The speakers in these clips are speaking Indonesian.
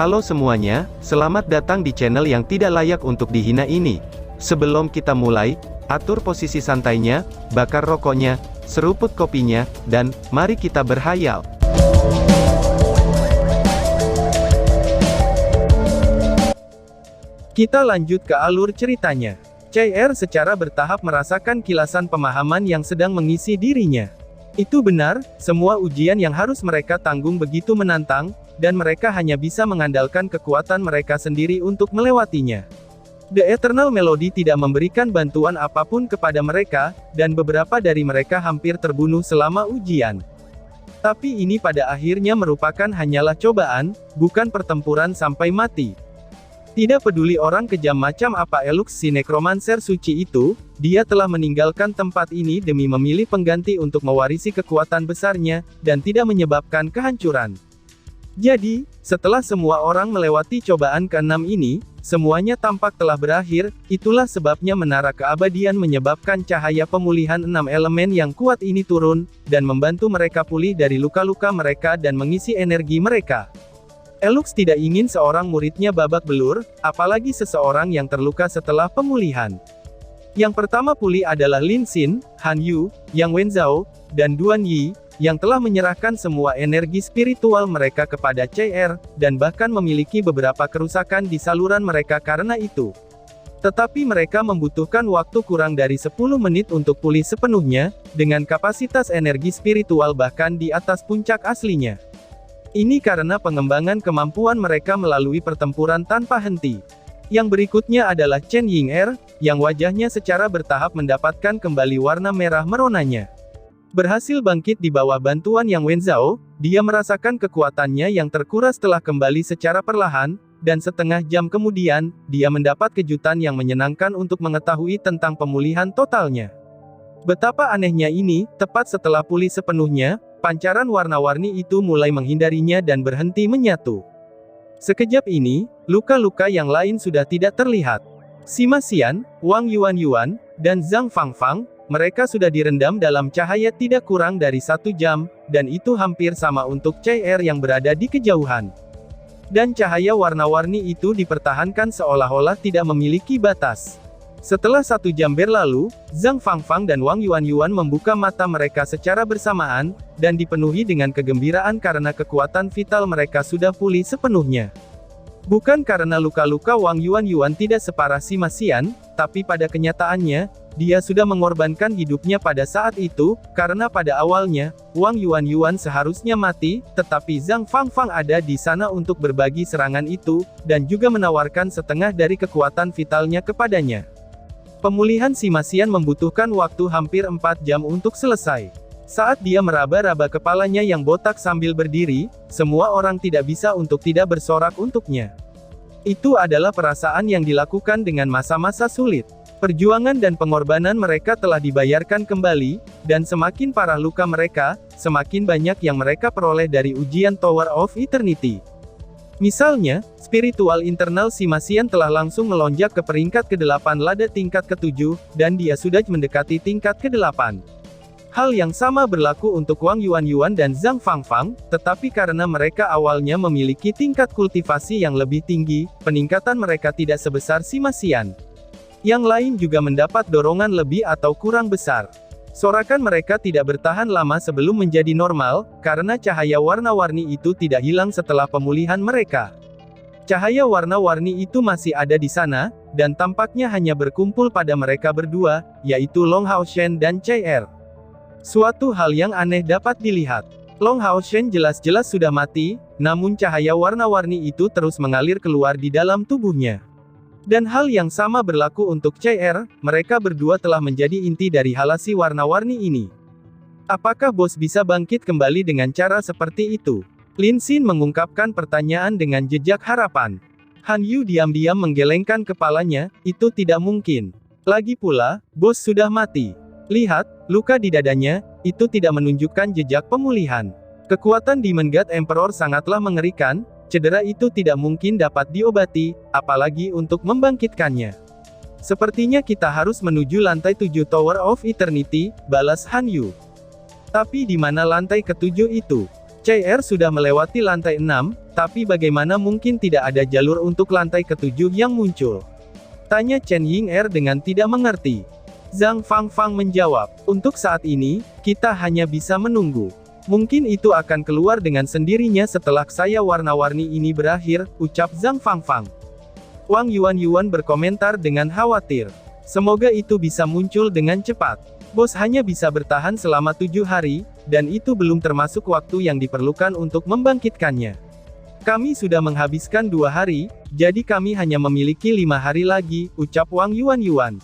Halo semuanya, selamat datang di channel yang tidak layak untuk dihina ini. Sebelum kita mulai, atur posisi santainya, bakar rokoknya, seruput kopinya, dan mari kita berhayal. Kita lanjut ke alur ceritanya. CR secara bertahap merasakan kilasan pemahaman yang sedang mengisi dirinya. Itu benar, semua ujian yang harus mereka tanggung begitu menantang, dan mereka hanya bisa mengandalkan kekuatan mereka sendiri untuk melewatinya. The Eternal Melody tidak memberikan bantuan apapun kepada mereka, dan beberapa dari mereka hampir terbunuh selama ujian. Tapi ini pada akhirnya merupakan hanyalah cobaan, bukan pertempuran sampai mati. Tidak peduli orang kejam macam apa Elux si nekromancer suci itu, dia telah meninggalkan tempat ini demi memilih pengganti untuk mewarisi kekuatan besarnya, dan tidak menyebabkan kehancuran. Jadi, setelah semua orang melewati cobaan ke-6 ini, semuanya tampak telah berakhir, itulah sebabnya menara keabadian menyebabkan cahaya pemulihan 6 elemen yang kuat ini turun, dan membantu mereka pulih dari luka-luka mereka dan mengisi energi mereka. Elux tidak ingin seorang muridnya babak belur, apalagi seseorang yang terluka setelah pemulihan. Yang pertama pulih adalah Lin Xin, Han Yu, Yang Wenzhao, dan Duan Yi, yang telah menyerahkan semua energi spiritual mereka kepada CR, dan bahkan memiliki beberapa kerusakan di saluran mereka karena itu. Tetapi mereka membutuhkan waktu kurang dari 10 menit untuk pulih sepenuhnya, dengan kapasitas energi spiritual bahkan di atas puncak aslinya. Ini karena pengembangan kemampuan mereka melalui pertempuran tanpa henti. Yang berikutnya adalah Chen Ying'er, yang wajahnya secara bertahap mendapatkan kembali warna merah meronanya. Berhasil bangkit di bawah bantuan Yang Wenzhao, dia merasakan kekuatannya yang terkuras telah kembali secara perlahan, dan setengah jam kemudian, dia mendapat kejutan yang menyenangkan untuk mengetahui tentang pemulihan totalnya. Betapa anehnya ini, tepat setelah pulih sepenuhnya, pancaran warna-warni itu mulai menghindarinya dan berhenti menyatu. Sekejap ini, luka-luka yang lain sudah tidak terlihat. Sima Xian, Wang Yuan, dan Zhang Fangfang, mereka sudah direndam dalam cahaya tidak kurang dari 1 jam, dan itu hampir sama untuk CR yang berada di kejauhan. Dan cahaya warna-warni itu dipertahankan seolah-olah tidak memiliki batas. Setelah 1 jam berlalu, Zhang Fangfang dan Wang Yuan membuka mata mereka secara bersamaan, dan dipenuhi dengan kegembiraan karena kekuatan vital mereka sudah pulih sepenuhnya. Bukan karena luka-luka Wang Yuan tidak separah Sima Xian, tapi pada kenyataannya, dia sudah mengorbankan hidupnya pada saat itu, karena pada awalnya, Wang Yuan seharusnya mati, tetapi Zhang Fangfang ada di sana untuk berbagi serangan itu, dan juga menawarkan setengah dari kekuatan vitalnya kepadanya. Pemulihan Sima Xian membutuhkan waktu hampir 4 jam untuk selesai. Saat dia meraba-raba kepalanya yang botak sambil berdiri, semua orang tidak bisa untuk tidak bersorak untuknya. Itu adalah perasaan yang dilakukan dengan masa-masa sulit. Perjuangan dan pengorbanan mereka telah dibayarkan kembali, dan semakin parah luka mereka, semakin banyak yang mereka peroleh dari ujian Tower of Eternity. Misalnya, spiritual internal Sima Xian telah langsung melonjak ke peringkat ke-8 lada tingkat ke-7, dan dia sudah mendekati tingkat ke-8. Hal yang sama berlaku untuk Wang Yuan dan Zhang Fangfang, tetapi karena mereka awalnya memiliki tingkat kultivasi yang lebih tinggi, peningkatan mereka tidak sebesar Sima Xian. Yang lain juga mendapat dorongan lebih atau kurang besar. Sorakan mereka tidak bertahan lama sebelum menjadi normal, karena cahaya warna-warni itu tidak hilang setelah pemulihan mereka. Cahaya warna-warni itu masih ada di sana, dan tampaknya hanya berkumpul pada mereka berdua, yaitu Long Haoshen dan CR. Suatu hal yang aneh dapat dilihat. Long Haoshen jelas-jelas sudah mati, namun cahaya warna-warni itu terus mengalir keluar di dalam tubuhnya. Dan hal yang sama berlaku untuk CR, mereka berdua telah menjadi inti dari halasi warna-warni ini. Apakah bos bisa bangkit kembali dengan cara seperti itu? Lin Xin mengungkapkan pertanyaan dengan jejak harapan. Han Yu diam-diam menggelengkan kepalanya, itu tidak mungkin. Lagi pula, bos sudah mati. Lihat, luka di dadanya, itu tidak menunjukkan jejak pemulihan. Kekuatan Demon God Emperor sangatlah mengerikan, cedera itu tidak mungkin dapat diobati, apalagi untuk membangkitkannya. Sepertinya kita harus menuju lantai 7 Tower of Eternity, balas Han Yu. Tapi di mana lantai ke-7 itu? CR sudah melewati lantai 6, tapi bagaimana mungkin tidak ada jalur untuk lantai ke-7 yang muncul? Tanya Chen Ying'er dengan tidak mengerti. Zhang Fangfang menjawab, untuk saat ini, kita hanya bisa menunggu. Mungkin itu akan keluar dengan sendirinya setelah saya warna-warni ini berakhir, ucap Zhang Fangfang. Wang Yuan berkomentar dengan khawatir. Semoga itu bisa muncul dengan cepat. Bos hanya bisa bertahan selama 7 hari, dan itu belum termasuk waktu yang diperlukan untuk membangkitkannya. Kami sudah menghabiskan 2 hari, jadi kami hanya memiliki 5 hari lagi, ucap Wang Yuan.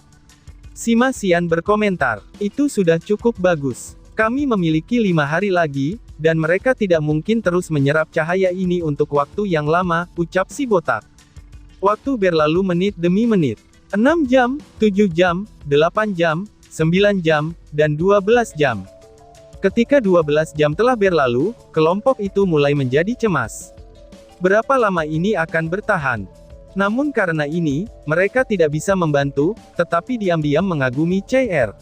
Sima Xian berkomentar, itu sudah cukup bagus. Kami memiliki 5 hari lagi, dan mereka tidak mungkin terus menyerap cahaya ini untuk waktu yang lama, ucap si botak. Waktu berlalu menit demi menit. 6 jam, 7 jam, 8 jam, 9 jam, dan 12 jam. Ketika 12 jam telah berlalu, kelompok itu mulai menjadi cemas. Berapa lama ini akan bertahan? Namun karena ini, mereka tidak bisa membantu, tetapi diam-diam mengagumi CR.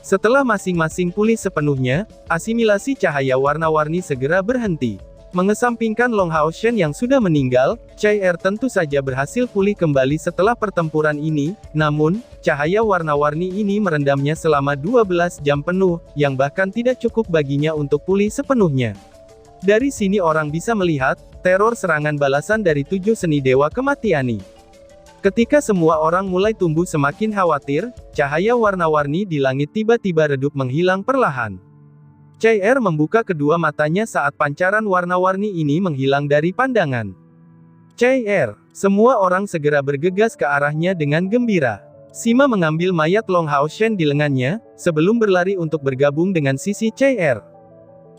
Setelah masing-masing pulih sepenuhnya, asimilasi cahaya warna-warni segera berhenti. Mengesampingkan Long Hao Shen yang sudah meninggal, CR tentu saja berhasil pulih kembali setelah pertempuran ini, namun, cahaya warna-warni ini merendamnya selama 12 jam penuh, yang bahkan tidak cukup baginya untuk pulih sepenuhnya. Dari sini orang bisa melihat, teror serangan balasan dari 7 seni dewa kematian. Ketika semua orang mulai tumbuh semakin khawatir, cahaya warna-warni di langit tiba-tiba redup menghilang perlahan. CR membuka kedua matanya saat pancaran warna-warni ini menghilang dari pandangan. CR, semua orang segera bergegas ke arahnya dengan gembira. Sima mengambil mayat Long Hao Shen di lengannya, sebelum berlari untuk bergabung dengan sisi CR.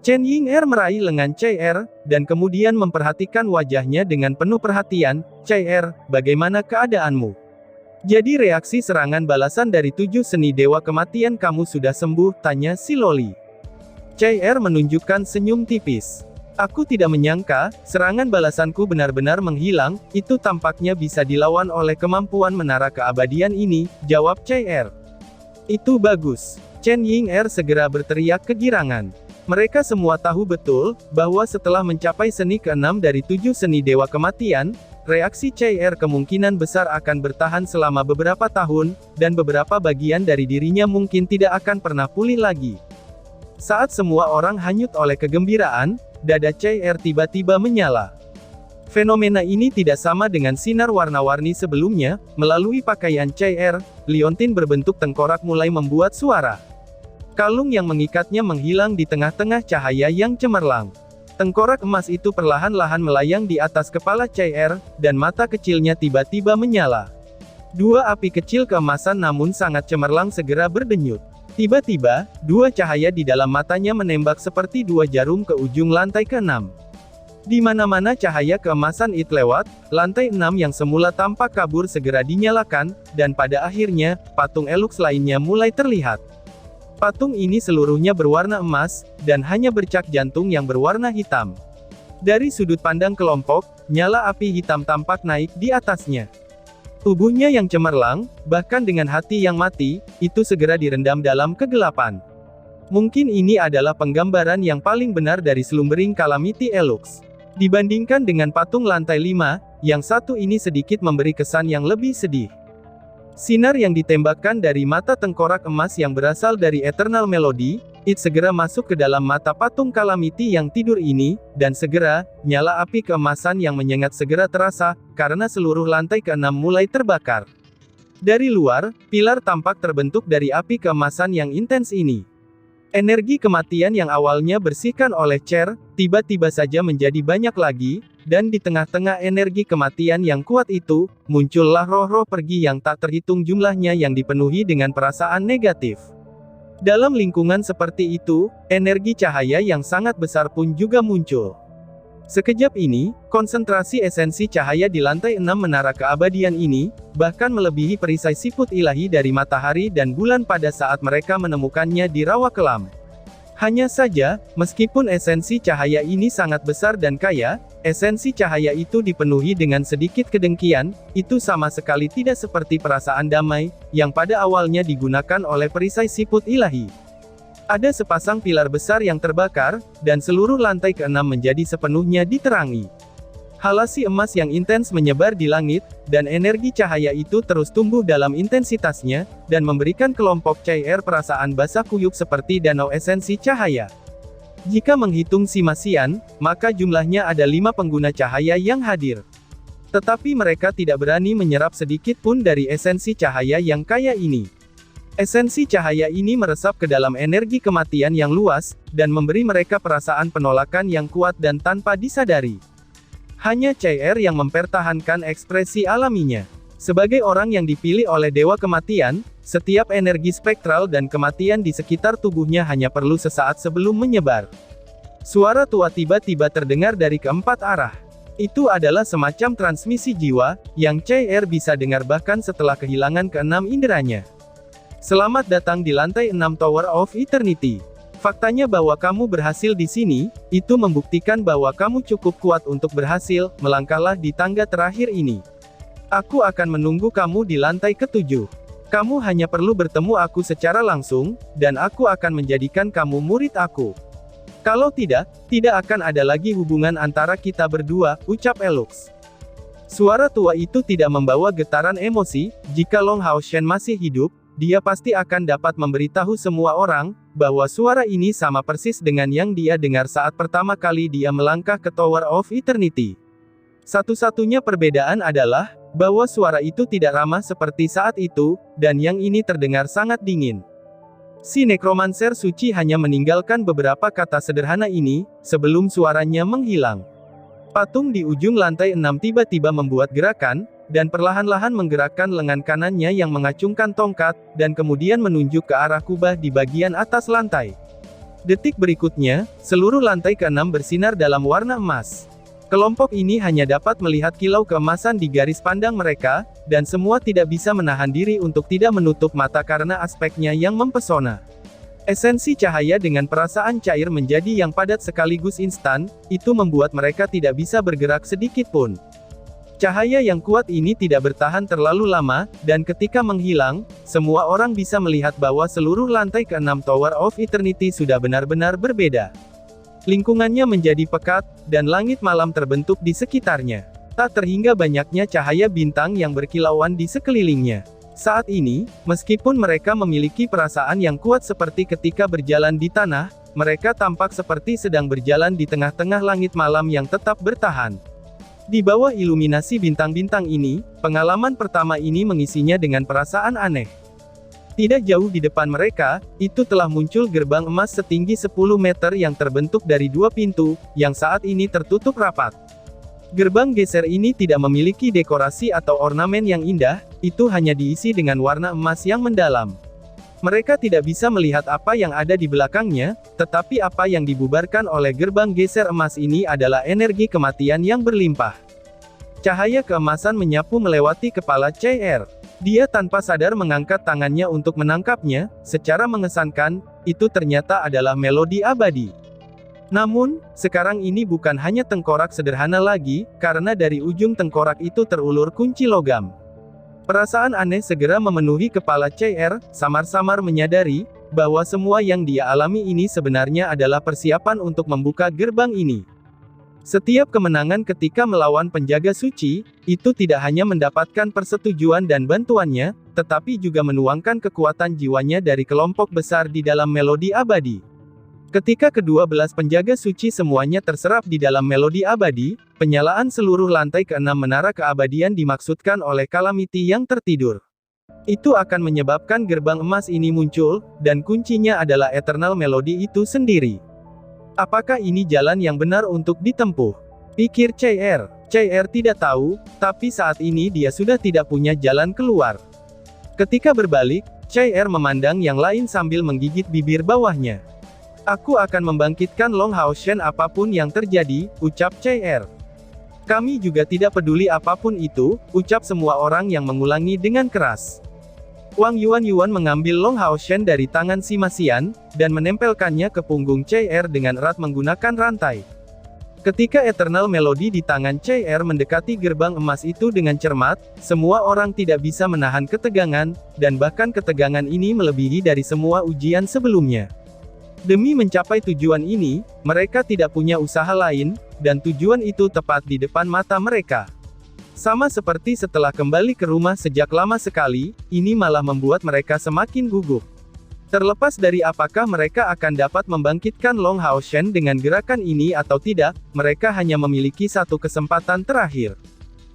Chen Ying'er meraih lengan CR, dan kemudian memperhatikan wajahnya dengan penuh perhatian. CR, bagaimana keadaanmu? Jadi reaksi serangan balasan dari 7 seni dewa kematian kamu sudah sembuh, tanya si Loli. CR menunjukkan senyum tipis. Aku tidak menyangka, serangan balasanku benar-benar menghilang, itu tampaknya bisa dilawan oleh kemampuan menara keabadian ini, jawab CR. Itu bagus. Chen Ying'er segera berteriak kegirangan. Mereka semua tahu betul, bahwa setelah mencapai seni ke-6 dari 7 seni dewa kematian, reaksi CR kemungkinan besar akan bertahan selama beberapa tahun, dan beberapa bagian dari dirinya mungkin tidak akan pernah pulih lagi. Saat semua orang hanyut oleh kegembiraan, dada CR tiba-tiba menyala. Fenomena ini tidak sama dengan sinar warna-warni sebelumnya, melalui pakaian CR, liontin berbentuk tengkorak mulai membuat suara. Kalung yang mengikatnya menghilang di tengah-tengah cahaya yang cemerlang. Tengkorak emas itu perlahan-lahan melayang di atas kepala CR, dan mata kecilnya tiba-tiba menyala. 2 api kecil keemasan namun sangat cemerlang segera berdenyut. Tiba-tiba, 2 cahaya di dalam matanya menembak seperti 2 jarum ke ujung lantai ke-6. Di mana-mana cahaya keemasan itu lewat, lantai 6 yang semula tampak kabur segera dinyalakan, dan pada akhirnya, patung Elux lainnya mulai terlihat. Patung ini seluruhnya berwarna emas, dan hanya bercak jantung yang berwarna hitam. Dari sudut pandang kelompok, nyala api hitam tampak naik di atasnya. Tubuhnya yang cemerlang, bahkan dengan hati yang mati, itu segera direndam dalam kegelapan. Mungkin ini adalah penggambaran yang paling benar dari slumbering calamity Elux. Dibandingkan dengan patung lantai 5, yang satu ini sedikit memberi kesan yang lebih sedih. Sinar yang ditembakkan dari mata tengkorak emas yang berasal dari Eternal Melody, segera masuk ke dalam mata patung Calamity yang tidur ini, dan segera, nyala api keemasan yang menyengat segera terasa, karena seluruh lantai ke-6 mulai terbakar. Dari luar, pilar tampak terbentuk dari api keemasan yang intens ini. Energi kematian yang awalnya bersihkan oleh Cher, tiba-tiba saja menjadi banyak lagi, dan di tengah-tengah energi kematian yang kuat itu, muncullah roh-roh pergi yang tak terhitung jumlahnya yang dipenuhi dengan perasaan negatif. Dalam lingkungan seperti itu, energi cahaya yang sangat besar pun juga muncul. Sekejap ini, konsentrasi esensi cahaya di lantai 6 menara keabadian ini, bahkan melebihi perisai siput ilahi dari matahari dan bulan pada saat mereka menemukannya di rawa kelam. Hanya saja, meskipun esensi cahaya ini sangat besar dan kaya, esensi cahaya itu dipenuhi dengan sedikit kedengkian, itu sama sekali tidak seperti perasaan damai, yang pada awalnya digunakan oleh perisai siput ilahi. Ada sepasang pilar besar yang terbakar, dan seluruh lantai keenam menjadi sepenuhnya diterangi. Halasi emas yang intens menyebar di langit, dan energi cahaya itu terus tumbuh dalam intensitasnya, dan memberikan kelompok CR perasaan basah kuyup seperti danau esensi cahaya. Jika menghitung Simasian, maka jumlahnya ada 5 pengguna cahaya yang hadir. Tetapi mereka tidak berani menyerap sedikit pun dari esensi cahaya yang kaya ini. Esensi cahaya ini meresap ke dalam energi kematian yang luas, dan memberi mereka perasaan penolakan yang kuat dan tanpa disadari. Hanya CR yang mempertahankan ekspresi alaminya. Sebagai orang yang dipilih oleh Dewa Kematian, setiap energi spektral dan kematian di sekitar tubuhnya hanya perlu sesaat sebelum menyebar. Suara tua tiba-tiba terdengar dari keempat arah. Itu adalah semacam transmisi jiwa, yang CR bisa dengar bahkan setelah kehilangan keenam inderanya. Selamat datang di lantai 6 Tower of Eternity. Faktanya bahwa kamu berhasil di sini, itu membuktikan bahwa kamu cukup kuat untuk berhasil, melangkahlah di tangga terakhir ini. Aku akan menunggu kamu di lantai ke-7. Kamu hanya perlu bertemu aku secara langsung, dan aku akan menjadikan kamu murid aku. Kalau tidak, tidak akan ada lagi hubungan antara kita berdua, ucap Elux. Suara tua itu tidak membawa getaran emosi. Jika Long Hao Shen masih hidup, dia pasti akan dapat memberitahu semua orang, bahwa suara ini sama persis dengan yang dia dengar saat pertama kali dia melangkah ke Tower of Eternity. Satu-satunya perbedaan adalah, bahwa suara itu tidak ramah seperti saat itu, dan yang ini terdengar sangat dingin. Si nekromancer suci hanya meninggalkan beberapa kata sederhana ini, sebelum suaranya menghilang. Patung di ujung lantai 6 tiba-tiba membuat gerakan, dan perlahan-lahan menggerakkan lengan kanannya yang mengacungkan tongkat, dan kemudian menunjuk ke arah kubah di bagian atas lantai. Detik berikutnya, seluruh lantai ke-6 bersinar dalam warna emas. Kelompok ini hanya dapat melihat kilau keemasan di garis pandang mereka, dan semua tidak bisa menahan diri untuk tidak menutup mata karena aspeknya yang mempesona. Esensi cahaya dengan perasaan cair menjadi yang padat sekaligus instan, itu membuat mereka tidak bisa bergerak sedikit pun. Cahaya yang kuat ini tidak bertahan terlalu lama, dan ketika menghilang, semua orang bisa melihat bahwa seluruh lantai ke-6 Tower of Eternity sudah benar-benar berbeda. Lingkungannya menjadi pekat, dan langit malam terbentuk di sekitarnya. Tak terhingga banyaknya cahaya bintang yang berkilauan di sekelilingnya. Saat ini, meskipun mereka memiliki perasaan yang kuat seperti ketika berjalan di tanah, mereka tampak seperti sedang berjalan di tengah-tengah langit malam yang tetap bertahan. Di bawah iluminasi bintang-bintang ini, pengalaman pertama ini mengisinya dengan perasaan aneh. Tidak jauh di depan mereka, itu telah muncul gerbang emas setinggi 10 meter yang terbentuk dari 2 pintu, yang saat ini tertutup rapat. Gerbang geser ini tidak memiliki dekorasi atau ornamen yang indah, itu hanya diisi dengan warna emas yang mendalam. Mereka tidak bisa melihat apa yang ada di belakangnya, tetapi apa yang dibubarkan oleh gerbang geser emas ini adalah energi kematian yang berlimpah. Cahaya keemasan menyapu melewati kepala CR. Dia tanpa sadar mengangkat tangannya untuk menangkapnya, secara mengesankan, itu ternyata adalah melodi abadi. Namun, sekarang ini bukan hanya tengkorak sederhana lagi, karena dari ujung tengkorak itu terulur kunci logam. Perasaan aneh segera memenuhi kepala CR, samar-samar menyadari, bahwa semua yang dia alami ini sebenarnya adalah persiapan untuk membuka gerbang ini. Setiap kemenangan ketika melawan penjaga suci, itu tidak hanya mendapatkan persetujuan dan bantuannya, tetapi juga menuangkan kekuatan jiwanya dari kelompok besar di dalam melodi abadi. Ketika ke-12 penjaga suci semuanya terserap di dalam melodi abadi, penyalaan seluruh lantai ke-6 menara keabadian dimaksudkan oleh Calamity yang tertidur. Itu akan menyebabkan gerbang emas ini muncul, dan kuncinya adalah Eternal Melody itu sendiri. Apakah ini jalan yang benar untuk ditempuh? Pikir CR. CR tidak tahu, tapi saat ini dia sudah tidak punya jalan keluar. Ketika berbalik, CR memandang yang lain sambil menggigit bibir bawahnya. Aku akan membangkitkan Long Hao Shen apapun yang terjadi, ucap CR. Kami juga tidak peduli apapun itu, ucap semua orang yang mengulangi dengan keras. Wang Yuan mengambil Long Hao Shen dari tangan Simasian, dan menempelkannya ke punggung CR dengan erat menggunakan rantai. Ketika Eternal Melody di tangan CR mendekati gerbang emas itu dengan cermat, semua orang tidak bisa menahan ketegangan, dan bahkan ketegangan ini melebihi dari semua ujian sebelumnya. Demi mencapai tujuan ini, mereka tidak punya usaha lain, dan tujuan itu tepat di depan mata mereka. Sama seperti setelah kembali ke rumah sejak lama sekali, ini malah membuat mereka semakin gugup. Terlepas dari apakah mereka akan dapat membangkitkan Long Hao Shen dengan gerakan ini atau tidak, mereka hanya memiliki satu kesempatan terakhir.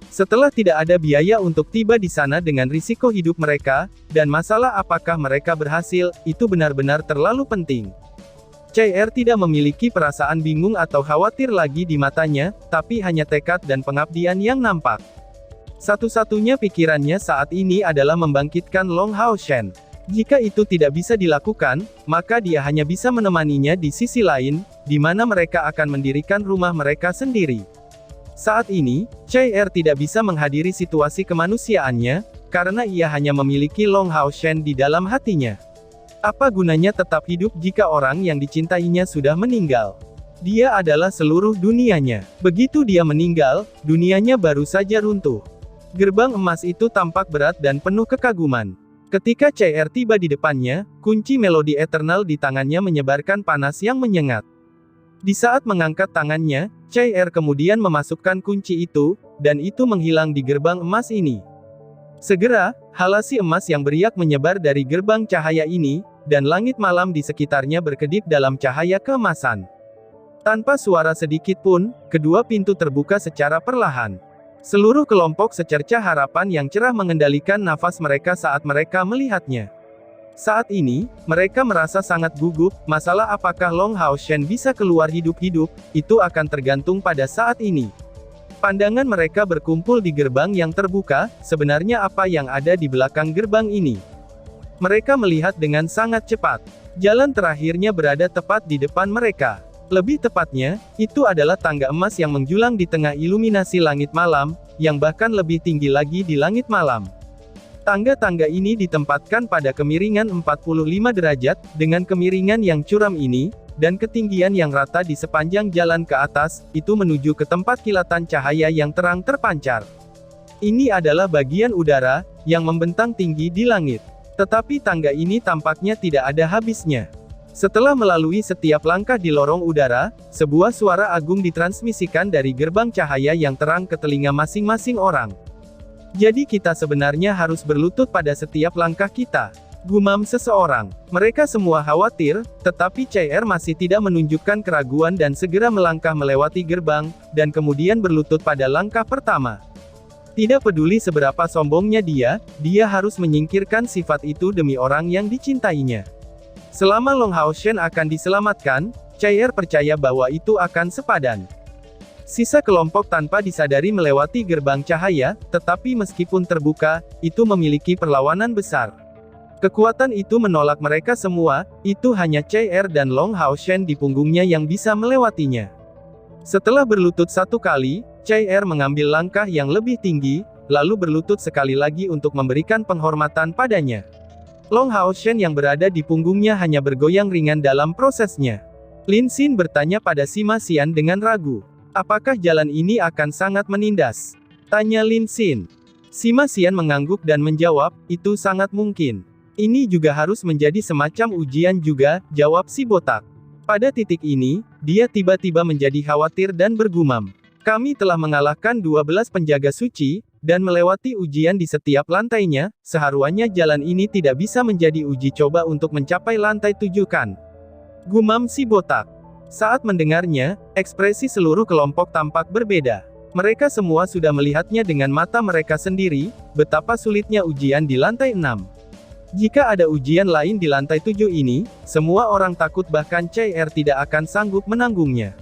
Setelah tidak ada biaya untuk tiba di sana dengan risiko hidup mereka, dan masalah apakah mereka berhasil, itu benar-benar terlalu penting. CR tidak memiliki perasaan bingung atau khawatir lagi di matanya, tapi hanya tekad dan pengabdian yang nampak. Satu-satunya pikirannya saat ini adalah membangkitkan Long Hao Shen. Jika itu tidak bisa dilakukan, maka dia hanya bisa menemaninya di sisi lain, di mana mereka akan mendirikan rumah mereka sendiri. Saat ini, CR tidak bisa menghadiri situasi kemanusiaannya, karena ia hanya memiliki Long Hao Shen di dalam hatinya. Apa gunanya tetap hidup jika orang yang dicintainya sudah meninggal? Dia adalah seluruh dunianya. Begitu dia meninggal, dunianya baru saja runtuh. Gerbang emas itu tampak berat dan penuh kekaguman. Ketika CR tiba di depannya, kunci melodi eternal di tangannya menyebarkan panas yang menyengat. Di saat mengangkat tangannya, CR kemudian memasukkan kunci itu, dan itu menghilang di gerbang emas ini. Segera, halasi emas yang beriak menyebar dari gerbang cahaya ini, dan langit malam di sekitarnya berkedip dalam cahaya keemasan. Tanpa suara sedikit pun, kedua pintu terbuka secara perlahan. Seluruh kelompok secercah harapan yang cerah mengendalikan nafas mereka saat mereka melihatnya. Saat ini, mereka merasa sangat gugup, masalah apakah Long Hao Shen bisa keluar hidup-hidup, itu akan tergantung pada saat ini. Pandangan mereka berkumpul di gerbang yang terbuka, sebenarnya apa yang ada di belakang gerbang ini. Mereka melihat dengan sangat cepat. Jalan terakhirnya berada tepat di depan mereka. Lebih tepatnya, itu adalah tangga emas yang menjulang di tengah iluminasi langit malam, yang bahkan lebih tinggi lagi di langit malam. Tangga-tangga ini ditempatkan pada kemiringan 45 derajat, dengan kemiringan yang curam ini, dan ketinggian yang rata di sepanjang jalan ke atas, itu menuju ke tempat kilatan cahaya yang terang terpancar. Ini adalah bagian udara, yang membentang tinggi di langit. Tetapi tangga ini tampaknya tidak ada habisnya. Setelah melalui setiap langkah di lorong udara, sebuah suara agung ditransmisikan dari gerbang cahaya yang terang ke telinga masing-masing orang. Jadi kita sebenarnya harus berlutut pada setiap langkah kita. Gumam seseorang. Mereka semua khawatir, tetapi CR masih tidak menunjukkan keraguan dan segera melangkah melewati gerbang, dan kemudian berlutut pada langkah pertama. Tidak peduli seberapa sombongnya dia harus menyingkirkan sifat itu demi orang yang dicintainya. Selama Long Hao Shen akan diselamatkan, CR percaya bahwa itu akan sepadan. Sisa kelompok tanpa disadari melewati gerbang cahaya, tetapi meskipun terbuka, itu memiliki perlawanan besar. Kekuatan itu menolak mereka semua, itu hanya CR dan Long Hao Shen di punggungnya yang bisa melewatinya. Setelah berlutut satu kali, CR mengambil langkah yang lebih tinggi, lalu berlutut sekali lagi untuk memberikan penghormatan padanya. Long Hao Shen yang berada di punggungnya hanya bergoyang ringan dalam prosesnya. Lin Xin bertanya pada Sima Xian dengan ragu. Apakah jalan ini akan sangat menindas? Tanya Lin Xin. Sima Xian mengangguk dan menjawab, itu sangat mungkin. Ini juga harus menjadi semacam ujian juga, jawab si botak. Pada titik ini, dia tiba-tiba menjadi khawatir dan bergumam. Kami telah mengalahkan 12 penjaga suci, dan melewati ujian di setiap lantainya, seharusnya jalan ini tidak bisa menjadi uji coba untuk mencapai lantai 7 kan? Gumam si botak. Saat mendengarnya, ekspresi seluruh kelompok tampak berbeda. Mereka semua sudah melihatnya dengan mata mereka sendiri, betapa sulitnya ujian di lantai 6. Jika ada ujian lain di lantai 7 ini, semua orang takut bahkan CR tidak akan sanggup menanggungnya.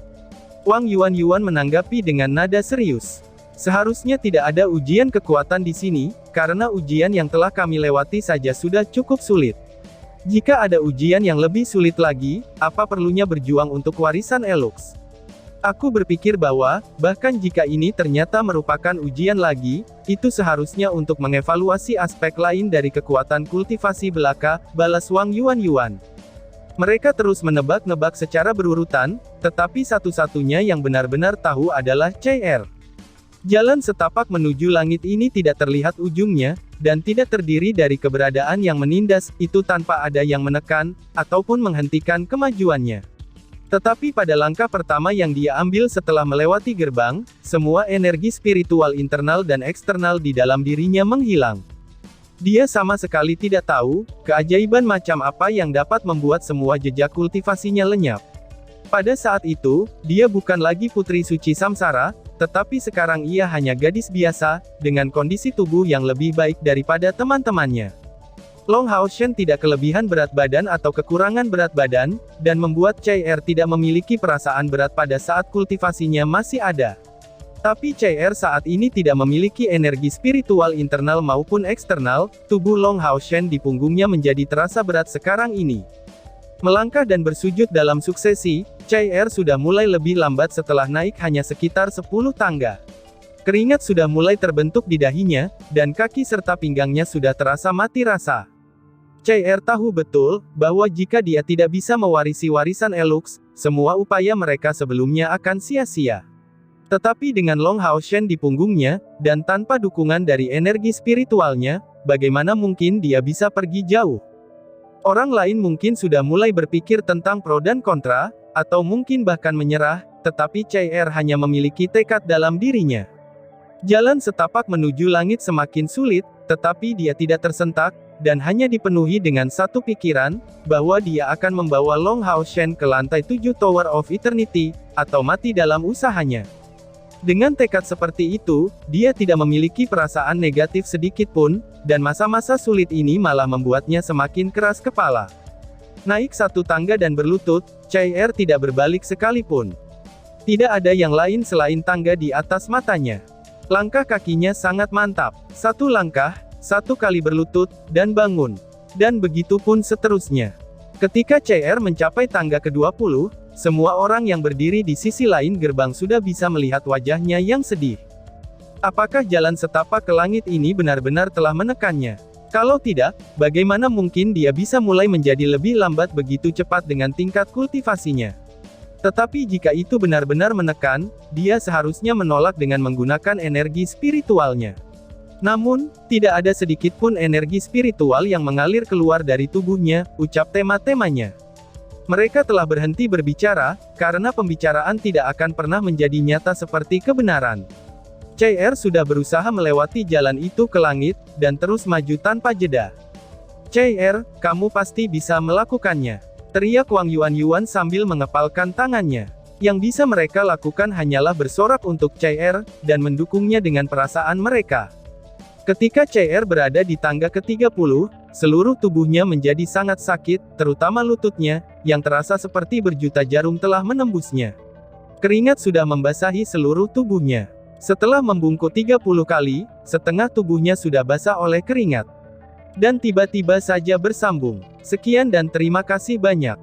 Wang Yuan menanggapi dengan nada serius. Seharusnya tidak ada ujian kekuatan di sini, karena ujian yang telah kami lewati saja sudah cukup sulit. Jika ada ujian yang lebih sulit lagi, apa perlunya berjuang untuk warisan Elux? Aku berpikir bahwa, bahkan jika ini ternyata merupakan ujian lagi, itu seharusnya untuk mengevaluasi aspek lain dari kekuatan kultivasi belaka, balas Wang Yuan. Mereka terus menebak-nebak secara berurutan, tetapi satu-satunya yang benar-benar tahu adalah CR. Jalan setapak menuju langit ini tidak terlihat ujungnya, dan tidak terdiri dari keberadaan yang menindas, itu tanpa ada yang menekan, ataupun menghentikan kemajuannya. Tetapi pada langkah pertama yang dia ambil setelah melewati gerbang, semua energi spiritual internal dan eksternal di dalam dirinya menghilang. Dia sama sekali tidak tahu, keajaiban macam apa yang dapat membuat semua jejak kultivasinya lenyap. Pada saat itu, dia bukan lagi putri suci samsara, tetapi sekarang ia hanya gadis biasa, dengan kondisi tubuh yang lebih baik daripada teman-temannya. Long Hao Shen tidak kelebihan berat badan atau kekurangan berat badan, dan membuat CR tidak memiliki perasaan berat pada saat kultivasinya masih ada. Tapi CR saat ini tidak memiliki energi spiritual internal maupun eksternal, tubuh Long Hao Shen di punggungnya menjadi terasa berat sekarang ini. Melangkah dan bersujud dalam suksesi, CR sudah mulai lebih lambat setelah naik hanya sekitar 10 tangga. Keringat sudah mulai terbentuk di dahinya, dan kaki serta pinggangnya sudah terasa mati rasa. CR tahu betul, bahwa jika dia tidak bisa mewarisi warisan Elux, semua upaya mereka sebelumnya akan sia-sia. Tetapi dengan Long Hao Shen di punggungnya, dan tanpa dukungan dari energi spiritualnya, bagaimana mungkin dia bisa pergi jauh? Orang lain mungkin sudah mulai berpikir tentang pro dan kontra, atau mungkin bahkan menyerah, tetapi CR hanya memiliki tekad dalam dirinya. Jalan setapak menuju langit semakin sulit, tetapi dia tidak tersentak, dan hanya dipenuhi dengan satu pikiran, bahwa dia akan membawa Long Hao Shen ke lantai 7 Tower of Eternity, atau mati dalam usahanya. Dengan tekad seperti itu, dia tidak memiliki perasaan negatif sedikit pun, dan masa-masa sulit ini malah membuatnya semakin keras kepala. Naik satu tangga dan berlutut, CR tidak berbalik sekalipun. Tidak ada yang lain selain tangga di atas matanya. Langkah kakinya sangat mantap. Satu langkah, satu kali berlutut, dan bangun. Dan begitu pun seterusnya. Ketika CR mencapai tangga ke-20, semua orang yang berdiri di sisi lain gerbang sudah bisa melihat wajahnya yang sedih. Apakah jalan setapak ke langit ini benar-benar telah menekannya? Kalau tidak, bagaimana mungkin dia bisa mulai menjadi lebih lambat begitu cepat dengan tingkat kultivasinya? Tetapi jika itu benar-benar menekan, dia seharusnya menolak dengan menggunakan energi spiritualnya. Namun, tidak ada sedikit pun energi spiritual yang mengalir keluar dari tubuhnya, ucap tema-temanya. Mereka telah berhenti berbicara, karena pembicaraan tidak akan pernah menjadi nyata seperti kebenaran. CR sudah berusaha melewati jalan itu ke langit, dan terus maju tanpa jeda. CR, kamu pasti bisa melakukannya. Teriak Wang Yuan sambil mengepalkan tangannya. Yang bisa mereka lakukan hanyalah bersorak untuk CR, dan mendukungnya dengan perasaan mereka. Ketika CR berada di tangga ke-30, seluruh tubuhnya menjadi sangat sakit, terutama lututnya, yang terasa seperti berjuta jarum telah menembusnya. Keringat sudah membasahi seluruh tubuhnya. Setelah membungkuk 30 kali, setengah tubuhnya sudah basah oleh keringat. Dan tiba-tiba saja bersambung. Sekian dan terima kasih banyak.